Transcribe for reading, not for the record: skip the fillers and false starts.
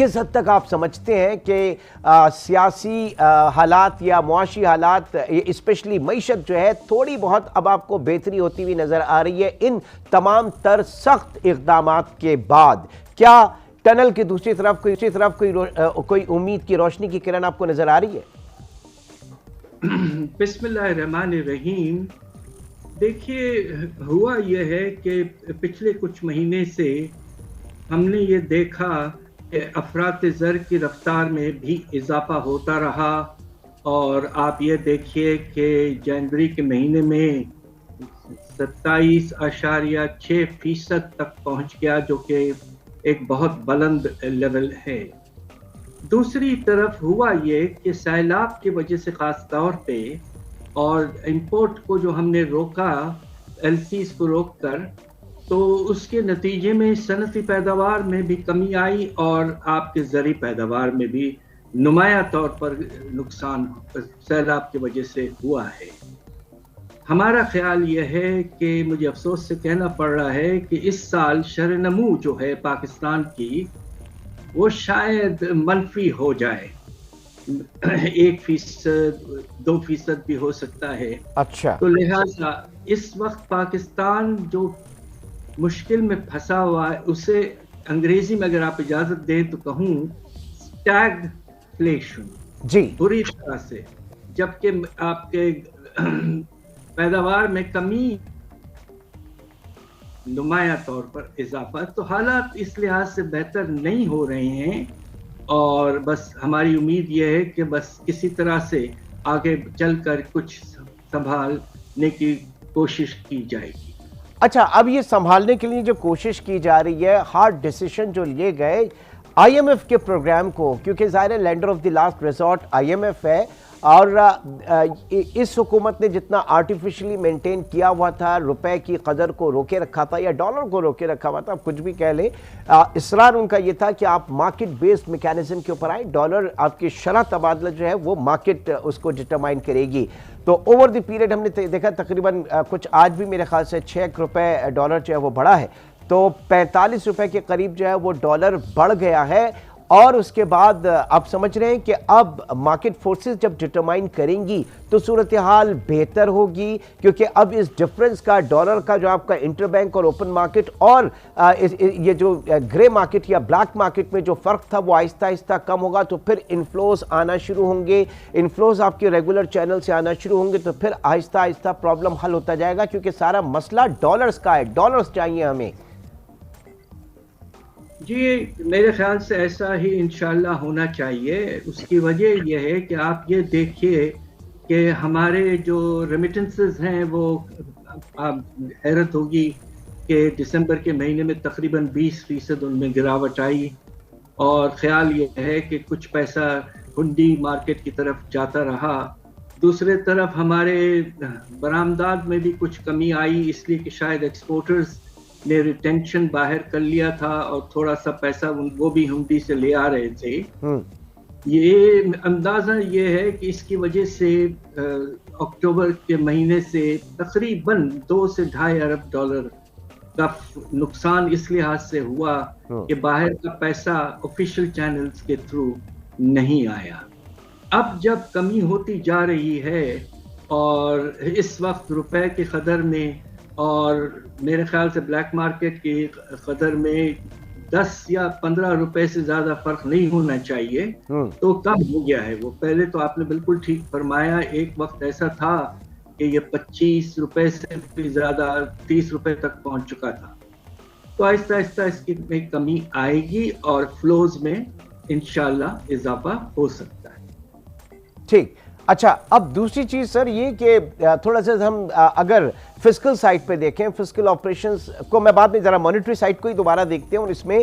کس حد تک آپ سمجھتے ہیں کہ سیاسی حالات یا معاشی حالات اسپیشلی معیشت جو ہے تھوڑی بہت اب آپ کو بہتری ہوتی ہوئی نظر آ رہی ہے ان تمام تر سخت اقدامات کے بعد؟ کیا ٹنل کی دوسری طرف کوئی امید کی روشنی کی کرن آپ کو نظر آ رہی ہے؟ بسم اللہ الرحمن الرحیم۔ دیکھیے، ہوا یہ ہے کہ پچھلے کچھ مہینے سے ہم نے یہ دیکھا کہ افراط زر کی رفتار میں بھی اضافہ ہوتا رہا، اور آپ یہ دیکھیے کہ جنوری کے مہینے میں 27.6% تک پہنچ گیا، جو کہ ایک بہت بلند لیول ہے۔ دوسری طرف ہوا یہ کہ سیلاب کی وجہ سے خاص طور پہ اور امپورٹ کو جو ہم نے روکا، ایل سیز کو روک کر، تو اس کے نتیجے میں صنعتی پیداوار میں بھی کمی آئی اور آپ کے زرعی پیداوار میں بھی نمایاں طور پر نقصان سیلاب کی وجہ سے ہوا ہے۔ ہمارا خیال یہ ہے کہ مجھے افسوس سے کہنا پڑ رہا ہے کہ اس سال شرح نمو جو ہے پاکستان کی وہ شاید منفی ہو جائے، 1%، 2% بھی ہو سکتا ہے۔ اچھا، تو لہٰذا اس وقت پاکستان جو مشکل میں پھنسا ہوا ہے، اسے انگریزی میں اگر آپ اجازت دیں تو کہوں اسٹیگفلیشن، جی، بری طرح سے، جبکہ آپ کے پیداوار میں کمی، نمایاں طور پر اضافہ، تو حالات اس لحاظ سے بہتر نہیں ہو رہے ہیں، اور بس ہماری امید یہ ہے کہ بس کسی طرح سے آگے چل کر کچھ سنبھالنے کی کوشش کی جائے گی۔ اچھا، اب یہ سنبھالنے کے لیے جو کوشش کی جا رہی ہے، ہارڈ ڈیسیشن جو لیے گئے آئی ایم ایف کے پروگرام کو، کیونکہ ظاہر ہے lender of the last resort I M F ہے، اور اس حکومت نے جتنا آرٹیفیشلی مینٹین کیا ہوا تھا، روپے کی قدر کو روکے رکھا تھا یا ڈالر کو روکے رکھا ہوا تھا، آپ کچھ بھی کہہ لیں، اصرار ان کا یہ تھا کہ آپ مارکیٹ بیسڈ میکینزم کے اوپر آئیں، ڈالر آپ کی شرح تبادلہ جو ہے وہ مارکیٹ اس کو ڈٹرمائن کرے گی۔ تو اوور دی پیریڈ ہم نے دیکھا تقریباً کچھ آج بھی میرے خیال سے 6 روپے ڈالر جو ہے وہ بڑھا ہے، تو 45 روپے کے قریب جو ہے وہ ڈالر بڑھ گیا ہے، اور اس کے بعد آپ سمجھ رہے ہیں کہ اب مارکیٹ فورسز جب ڈٹرمائن کریں گی تو صورتحال بہتر ہوگی، کیونکہ اب اس ڈفرنس کا ڈالر کا جو آپ کا انٹر بینک اور اوپن مارکیٹ اور یہ جو گرے مارکیٹ یا بلیک مارکیٹ میں جو فرق تھا وہ آہستہ آہستہ کم ہوگا، تو پھر انفلوز آنا شروع ہوں گے، انفلوز آپ کے ریگولر چینل سے آنا شروع ہوں گے، تو پھر آہستہ آہستہ پرابلم حل ہوتا جائے گا، کیونکہ سارا مسئلہ ڈالرز کا ہے، ڈالرز چاہیے ہمیں۔ جی، میرے خیال سے ایسا ہی انشاءاللہ ہونا چاہیے۔ اس کی وجہ یہ ہے کہ آپ یہ دیکھیے کہ ہمارے جو ریمیٹنسز ہیں وہ، آپ حیرت ہوگی کہ دسمبر کے مہینے میں تقریباً 20% ان میں گراوٹ آئی، اور خیال یہ ہے کہ کچھ پیسہ ہنڈی مارکیٹ کی طرف جاتا رہا۔ دوسرے طرف ہمارے برآمدات میں بھی کچھ کمی آئی، اس لیے کہ شاید ایکسپورٹرز نے ریٹینشن باہر کر لیا تھا اور تھوڑا سا پیسہ وہ بھی ہنڈی سے لے آ رہے تھے۔ یہ اندازہ یہ ہے کہ اس کی وجہ سے اکتوبر کے مہینے سے تقریباً 2 سے 2.5 ارب ڈالر کا نقصان اس لحاظ سے ہوا کہ باہر کا پیسہ آفیشیل چینلز کے تھرو نہیں آیا۔ اب جب کمی ہوتی جا رہی ہے اور اس وقت روپے کی قدر میں اور میرے خیال سے بلیک مارکیٹ کی قدر میں 10 یا 15 روپے سے زیادہ فرق نہیں ہونا چاہیے، تو کم ہو گیا ہے وہ۔ پہلے تو آپ نے بالکل ٹھیک فرمایا، ایک وقت ایسا تھا کہ یہ 25 روپے سے بھی زیادہ 30 روپے تک پہنچ چکا تھا۔ تو آہستہ آہستہ اس کی میں کمی آئے گی اور فلوز میں انشاءاللہ اضافہ ہو سکتا ہے۔ ٹھیک، اچھا، اب دوسری چیز سر یہ کہ تھوڑا سا ہم اگر فسکل سائٹ پہ دیکھیں، فسکل آپریشنز کو میں بعد میں ذرا مانیٹری سائٹ کو ہی دوبارہ دیکھتے ہیں، اور اس میں